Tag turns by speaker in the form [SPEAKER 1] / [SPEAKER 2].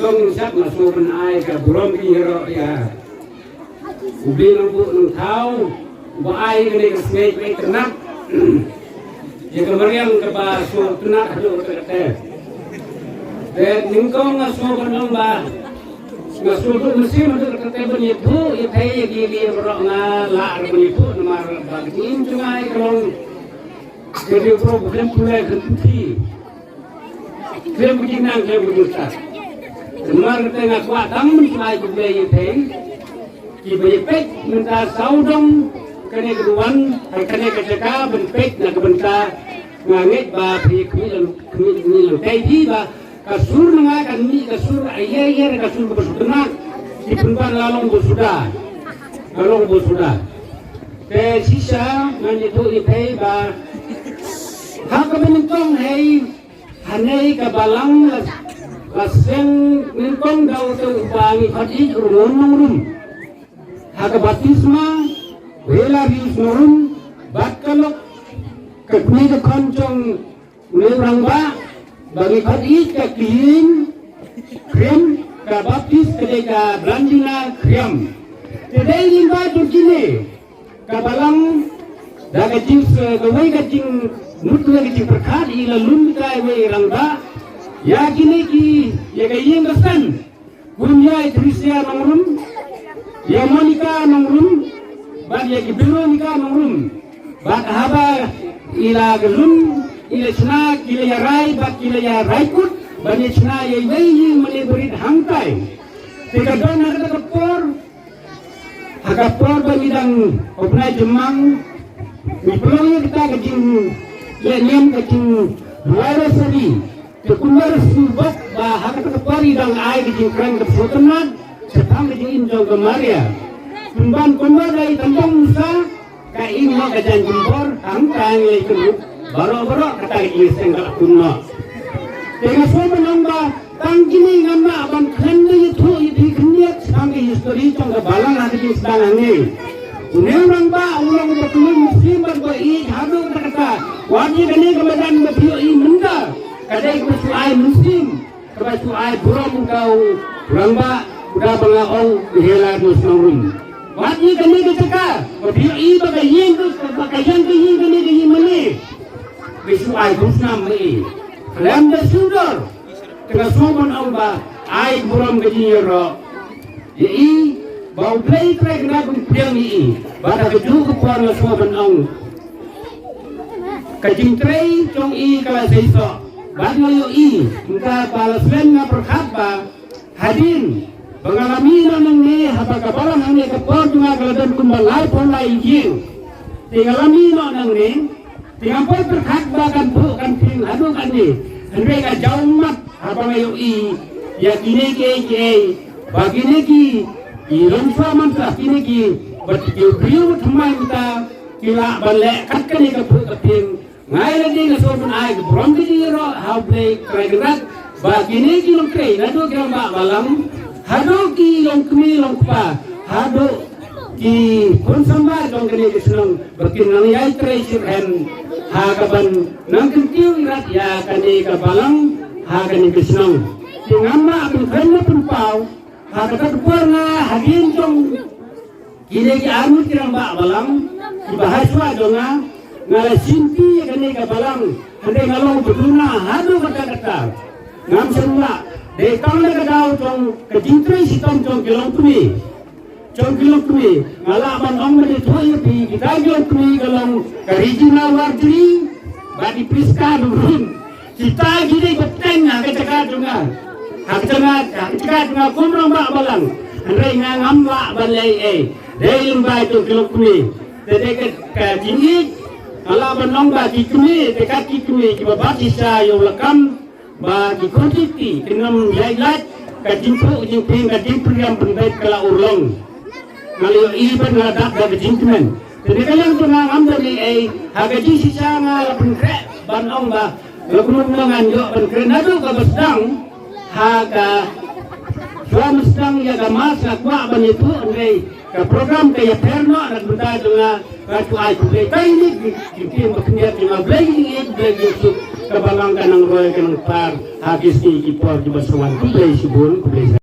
[SPEAKER 1] tong sat masuk ben ai ka burom ki hero ya ubi nang bu nang thau ba ai kene ka snake ke tenak ya kemarian ke ba so tenak halo ke te de ningkong so ben nang ba ngasul tu mesti untuk kata benipu, ia thay gigi berok ngalah benipu nama bagiin cuma kalau jadi problem pulai henti, film begini film berusaha, semua kita nak kuat tangan pulai pulai ia thay, kita pek minta saudong kene keduan, kene keceka benpek nak bentar ngangit bah kami thay di bah kasur nga kami kasur ayah kasur bersudah di penpan lalong bersudah ke sisa menjadi ipai ba hak menentang hai hanai ke balang laseng menentang dau tu bangi hati rumum hak batisma bela bius nurum bakalok kekni ke koncong urang ba bagi hadis ke kirim krem ke baptis ke deka brandina krem kedai limba turkine ke balang da kecing gawai kecing mutu kecing perkat ila lum kai we rangba ya kini ki ya kayeng kesan punya Trisia nongrum ya Monica nongrum bad ya kibiro nika nongrum bad haba ila gelum ila cina kila ya rai bak kila ya raikut bani cina ya ini meliburit hangkai tika don nak kapor bani dang opnai jemang mipelongnya kita kecing lenyam kecing luar seri kekumar subak bah hak kapor idang ai kecing kerang keputunan setang kecing injau gemaria kumban kumbar dari tembong musa kain mau kajan jempor hangkai lagi keruk baro-baro kata iseng kala kunno tega so menamba tangkini ngamma ban khande itu di khniat sange history chong balang hati sedang ange uneurang ba ulang betul muslim ba I hadu kata wajib gane kebadan betul I menda kadai ku suai muslim kebai suai buram kau urang ba udah bangaong hela muslim wajib gane keceka betul I bagai yen tu bagai yang gane mene bisu ai kusnam ni kelam dah sudar tengah soman amba ai buram gejiro I bau play kena kumpiang I pada keju kepar soman ang kajing tray cong I kala seiso bagi yo I minta balas lenga perkhaba hadin pengalami nang ni haba kabaran nang ni kepar juga kala dan kumbalai polai jing tingalami nang ni tiampol berhak bahkan bukan ping aduh kan ni mereka jauh mat apa ngayo I ya kini ke bagi ni ki iron saman sa kini ki bertiup riu thumai kita kila balek kat kani ke ping ngai lagi ke sobun ai ke brom di ro how play kregerat bagi ni ki long krei nado kira ba balam hado ki long kmi long pa hado ki pun sambar dong kene kesenang berkin nang yai treasure and hagaban nang kentiu irat ya kane ka balang hagani kesenang tingamma pun kena pun pau hagata purna hagin dong kine ki anu kirang ba balang ki bahaswa donga ngala sinti kane ka balang hande ngalong beduna hadu kata ngam semula de kang ka daw tong kejintre sitom tong kilong tumi Jongkilok kami, ngalaman ong mene thoi pi kita jong kami galong karijina warjri badi priska durun kita gini beteng keceka junga keceka kumrong ba balang andai ngam ba balai dei limbai jongkilok kami dede ke jingi ngalaman ong ba kikmi dekat kikmi kiba batisa yo lakam ba dikotiti tinam yailat kajimpu jimping kajimpriam pendait kala urlong Kalau iban ngadak dari jingkemen, jadi kalian tu ngam dari hagaji sisa ngalapan krek banong ba, lakukan menganjok ban nado kabesdang haga suam sedang ya gamas lakwa ban itu andai ke program kaya perno dan benda dengan katu ai tu kai ni kim baknya dengan blagi itu blagi itu kabalang kanang roy kanang par hakis ki por di basawan kublay sibun kublay